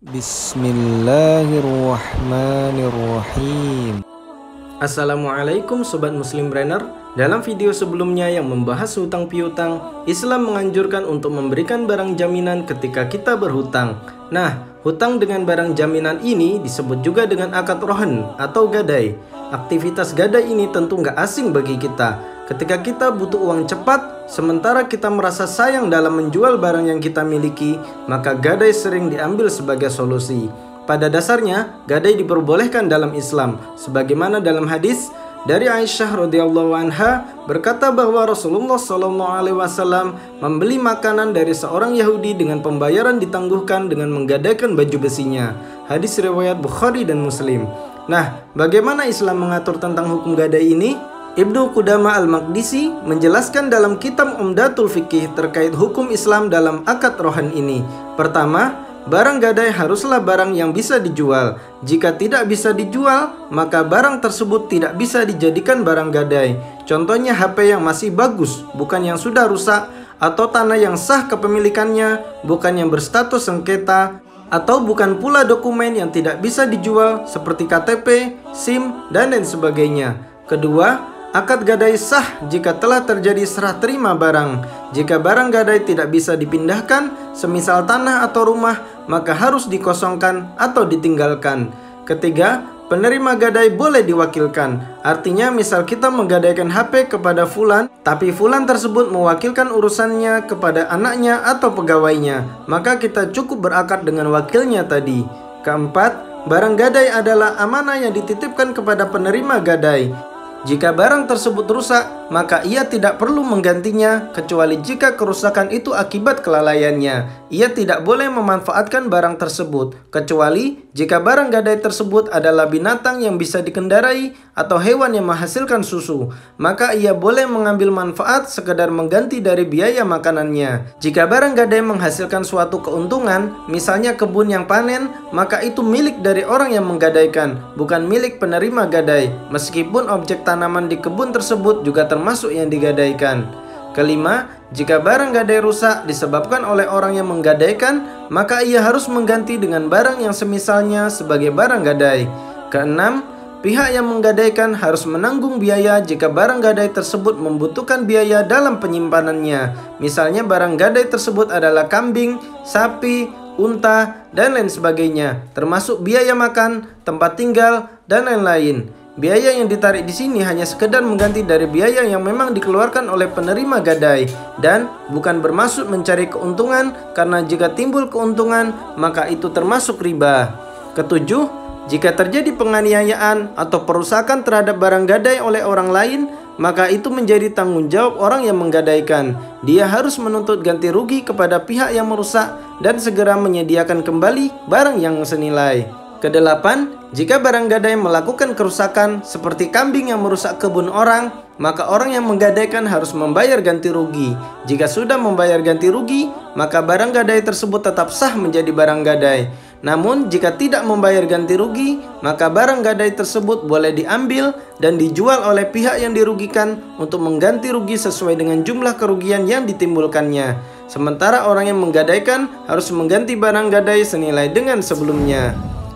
Bismillahirrahmanirrahim. Assalamualaikum Sobat Muslim Brainer. Dalam video sebelumnya yang membahas hutang piutang, Islam menganjurkan untuk memberikan barang jaminan ketika kita berhutang. Nah, hutang dengan barang jaminan ini disebut juga dengan akad rohan atau gadai. Aktivitas gadai ini tentu nggak asing bagi kita. Ketika kita butuh uang cepat, sementara kita merasa sayang dalam menjual barang yang kita miliki, maka gadai sering diambil sebagai solusi. Pada dasarnya, gadai diperbolehkan dalam Islam, sebagaimana dalam hadis dari Aisyah radhiyallahu anha berkata bahwa Rasulullah SAW membeli makanan dari seorang Yahudi dengan pembayaran ditangguhkan dengan menggadaikan baju besinya. Hadis riwayat Bukhari dan Muslim. Nah, bagaimana Islam mengatur tentang hukum gadai ini? Ibnu Qudamah Al-Maqdisi menjelaskan dalam kitab Umdatul Fiqih terkait hukum Islam dalam akad rohan ini. Pertama, barang gadai haruslah barang yang bisa dijual. Jika tidak bisa dijual, maka barang tersebut tidak bisa dijadikan barang gadai. Contohnya HP yang masih bagus, bukan yang sudah rusak, atau tanah yang sah kepemilikannya, bukan yang berstatus sengketa, atau bukan pula dokumen yang tidak bisa dijual seperti KTP, SIM, dan lain sebagainya. Kedua, akad gadai sah jika telah terjadi serah terima barang. Jika barang gadai tidak bisa dipindahkan, semisal tanah atau rumah, maka harus dikosongkan atau ditinggalkan. Ketiga, penerima gadai boleh diwakilkan. Artinya misal kita menggadaikan HP kepada Fulan, tapi Fulan tersebut mewakilkan urusannya kepada anaknya atau pegawainya, maka kita cukup berakad dengan wakilnya tadi. Keempat, barang gadai adalah amanah yang dititipkan kepada penerima gadai. Jika barang tersebut rusak, maka ia tidak perlu menggantinya kecuali jika kerusakan itu akibat kelalaiannya. Ia tidak boleh memanfaatkan barang tersebut kecuali jika barang gadai tersebut adalah binatang yang bisa dikendarai atau hewan yang menghasilkan susu, maka ia boleh mengambil manfaat sekedar mengganti dari biaya makanannya. Jika barang gadai menghasilkan suatu keuntungan, misalnya kebun yang panen, maka itu milik dari orang yang menggadaikan, bukan milik penerima gadai, meskipun objek tanaman di kebun tersebut juga termasuk yang digadaikan. Kelima, jika barang gadai rusak disebabkan oleh orang yang menggadaikan, maka ia harus mengganti dengan barang yang semisalnya sebagai barang gadai. Keenam, pihak yang menggadaikan harus menanggung biaya jika barang gadai tersebut membutuhkan biaya dalam penyimpanannya. Misalnya barang gadai tersebut adalah kambing, sapi, unta, dan lain sebagainya, termasuk biaya makan, tempat tinggal, dan lain-lain. Biaya yang ditarik di sini hanya sekedar mengganti dari biaya yang memang dikeluarkan oleh penerima gadai dan bukan bermaksud mencari keuntungan, karena jika timbul keuntungan maka itu termasuk riba. Ketujuh, jika terjadi penganiayaan atau perusakan terhadap barang gadai oleh orang lain, maka itu menjadi tanggung jawab orang yang menggadaikan. Dia harus menuntut ganti rugi kepada pihak yang merusak dan segera menyediakan kembali barang yang senilai. Kedelapan, jika barang gadai melakukan kerusakan seperti kambing yang merusak kebun orang, maka orang yang menggadaikan harus membayar ganti rugi. Jika sudah membayar ganti rugi, maka barang gadai tersebut tetap sah menjadi barang gadai. Namun jika tidak membayar ganti rugi, maka barang gadai tersebut boleh diambil dan dijual oleh pihak yang dirugikan untuk mengganti rugi sesuai dengan jumlah kerugian yang ditimbulkannya. Sementara orang yang menggadaikan harus mengganti barang gadai senilai dengan sebelumnya.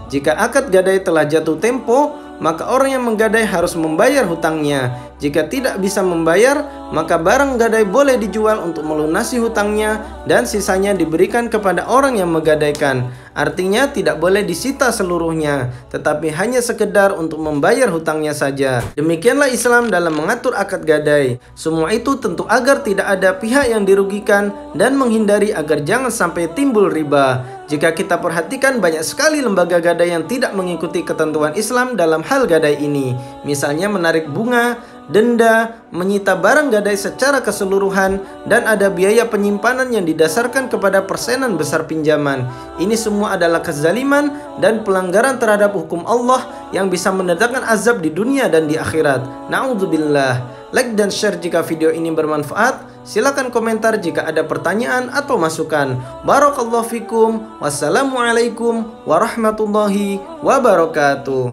Jika akad gadai telah jatuh tempo, maka orang yang menggadai harus membayar hutangnya. Jika tidak bisa membayar, maka barang gadai boleh dijual untuk melunasi hutangnya dan sisanya diberikan kepada orang yang menggadaikan. Artinya tidak boleh disita seluruhnya, tetapi hanya sekedar untuk membayar hutangnya saja. Demikianlah Islam dalam mengatur akad gadai. Semua itu tentu agar tidak ada pihak yang dirugikan dan menghindari agar jangan sampai timbul riba. Jika kita perhatikan, banyak sekali lembaga gadai yang tidak mengikuti ketentuan Islam dalam hal gadai ini. Misalnya menarik bunga, denda, menyita barang gadai secara keseluruhan, dan ada biaya penyimpanan yang didasarkan kepada persenan besar pinjaman. Ini semua adalah kezaliman dan pelanggaran terhadap hukum Allah yang bisa mendatangkan azab di dunia dan di akhirat. Na'udzubillah. Like dan share jika video ini bermanfaat. Silakan komentar jika ada pertanyaan atau masukan. Barakallahu fikum. Wassalamualaikum warahmatullahi wabarakatuh.